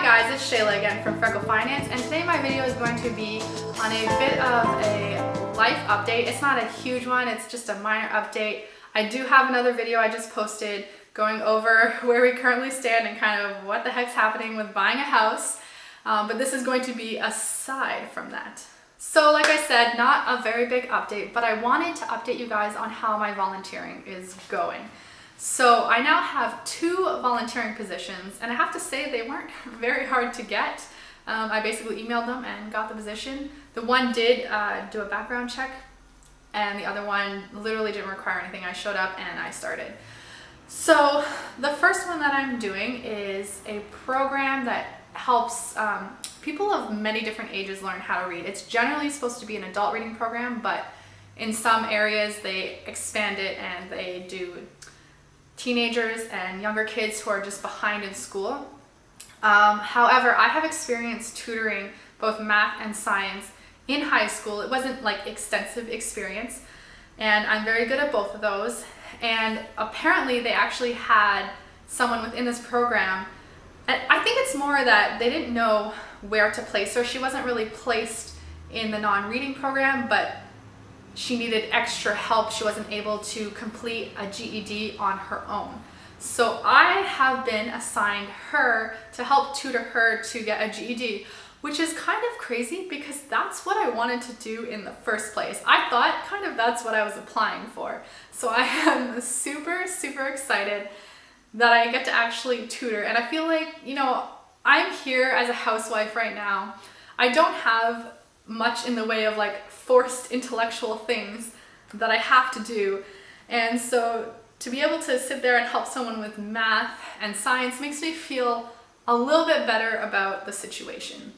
Hi guys, it's Shayla again from Freckle Finance, and today my video is going to be on a bit of a life update. It's not a huge one, it's just a minor update. I do have another video I just posted going over where we currently stand and kind of what the heck's happening with buying a house, but this is going to be aside from that. So like I said, not a very big update, but I wanted to update you guys on how my volunteering is going. So I now have 2 volunteering positions, and I have to say they weren't very hard to get. I basically emailed them and got the position. The one did do a background check, and the other one literally didn't require anything. I showed up and I started. So the first one that I'm doing is a program that helps people of many different ages learn how to read. It's generally supposed to be an adult reading program, but in some areas they expand it and they do teenagers and younger kids who are just behind in school. However, I have experienced tutoring both math and science in high school. It wasn't like extensive experience, and I'm very good at both of those. And apparently they actually had someone within this program, and I think it's more that they didn't know where to place her. She wasn't really placed in the non-reading program, but she needed extra help. She wasn't able to complete a GED on her own. So I have been assigned her to help tutor her to get a GED, which is kind of crazy because that's what I wanted to do in the first place. I thought kind of that's what I was applying for. So I am super, super excited that I get to actually tutor. And I feel like, you know, I'm here as a housewife right now. I don't have much in the way of like forced intellectual things that I have to do, and so to be able to sit there and help someone with math and science makes me feel a little bit better about the situation.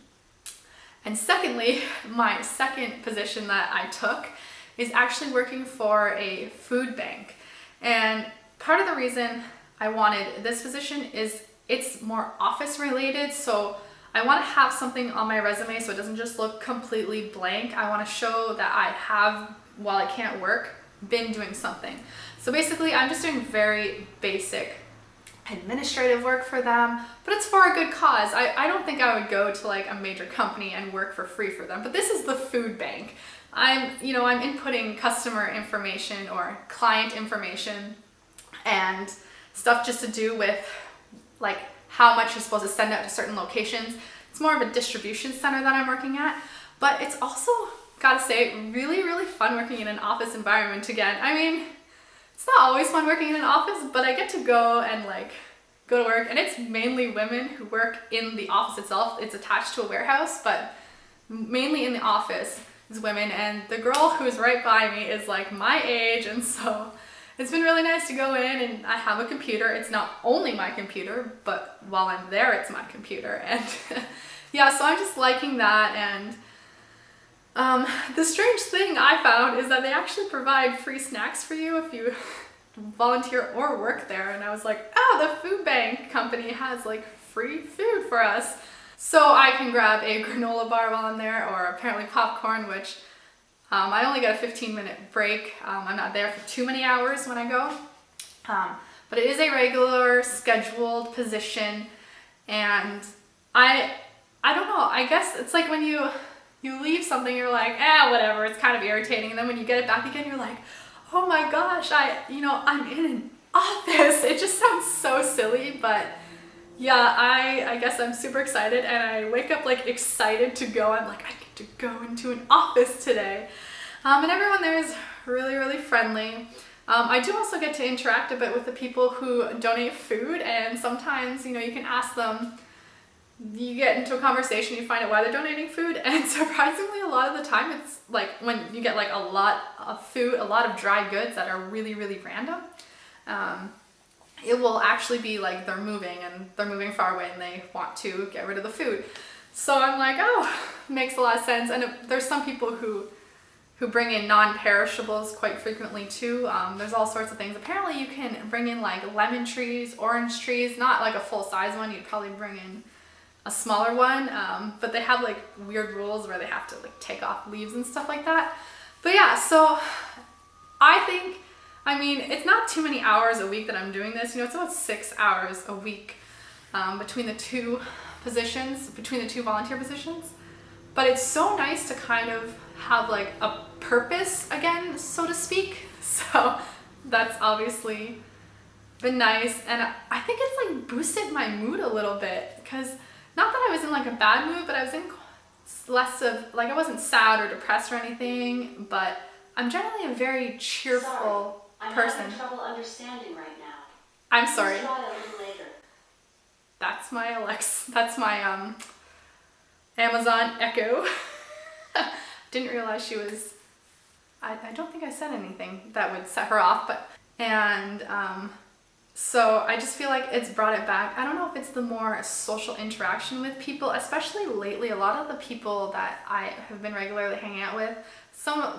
And secondly, my second position that I took is actually working for a food bank, and part of the reason I wanted this position is it's more office related, so I want to have something on my resume so it doesn't just look completely blank. I want to show that I have, while I can't work, been doing something. So basically I'm just doing very basic administrative work for them, but it's for a good cause. I don't think I would go to like a major company and work for free for them, but this is the food bank. I'm inputting customer information or client information and stuff just to do with like how much you're supposed to send out to certain locations. It's more of a distribution center that I'm working at, but it's also, gotta say, really, really fun working in an office environment again. I mean, it's not always fun working in an office, but I get to go and like go to work, and it's mainly women who work in the office itself. It's attached to a warehouse, but mainly in the office is women, and the girl who's right by me is like my age, and so it's been really nice to go in, and I have a computer. It's not only my computer, but while I'm there, it's my computer. And yeah, so I'm just liking that. And the strange thing I found is that they actually provide free snacks for you if you volunteer or work there. And I was like, oh, the food bank company has like free food for us. So I can grab a granola bar while I'm there, or apparently popcorn, which I only get a 15-minute break. I'm not there for too many hours when I go, but it is a regular scheduled position, and I don't know, I guess it's like when you leave something, you're like, whatever, it's kind of irritating, and then when you get it back again, you're like, oh my gosh, I'm in an office. It just sounds so silly, but yeah, I guess I'm super excited, and I wake up like excited to go. I'm like, I get to go into an office today. And everyone there is really, really friendly. I do also get to interact a bit with the people who donate food, and sometimes, you can ask them, you get into a conversation, you find out why they're donating food, and surprisingly a lot of the time it's like when you get like a lot of food, a lot of dry goods that are really, really random, it will actually be like they're moving far away and they want to get rid of the food. So I'm like, oh, makes a lot of sense. And there's some people who bring in non-perishables quite frequently too. There's all sorts of things. Apparently you can bring in like lemon trees, orange trees, not like a full-size one. You'd probably bring in a smaller one, but they have like weird rules where they have to like take off leaves and stuff like that. But yeah, so I mean, it's not too many hours a week that I'm doing this. It's about 6 hours a week. between the two positions, between the two volunteer positions. But it's so nice to kind of have like a purpose again, so to speak. So that's obviously been nice, and I think it's like boosted my mood a little bit, because not that I was in like a bad mood, but I was in less of like, I wasn't sad or depressed or anything, but I'm generally a very cheerful person. I'm having trouble understanding right now. I'm sorry. Please try a little later. That's my Alexa. That's my Amazon Echo. Didn't realize she was. I don't think I said anything that would set her off, but so I just feel like it's brought it back. I don't know if it's the more social interaction with people, especially lately. A lot of the people that I have been regularly hanging out with,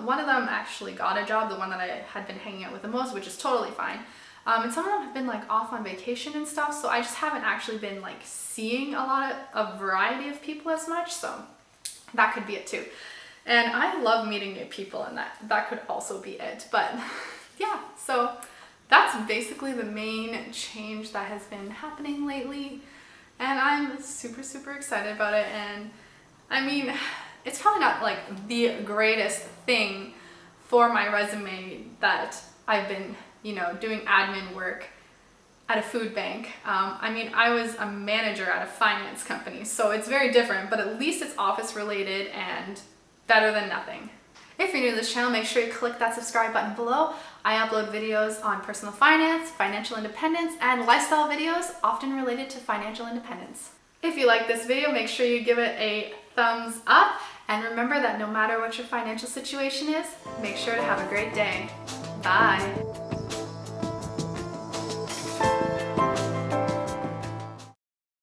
one of them actually got a job, the one that I had been hanging out with the most, which is totally fine. And some of them have been like off on vacation and stuff, so I just haven't actually been like seeing a variety of people as much, so that could be it too. And I love meeting new people, and that could also be it. But yeah, so that's basically the main change that has been happening lately, and I'm super, super excited about it. And I mean, it's probably not like the greatest thing for my resume that I've been, doing admin work at a food bank. I mean, I was a manager at a finance company, so it's very different, but at least it's office related and better than nothing. If you're new to this channel, make sure you click that subscribe button below. I upload videos on personal finance, financial independence, and lifestyle videos, often related to financial independence. If you like this video, make sure you give it a thumbs up, and remember that no matter what your financial situation is, make sure to have a great day. Bye.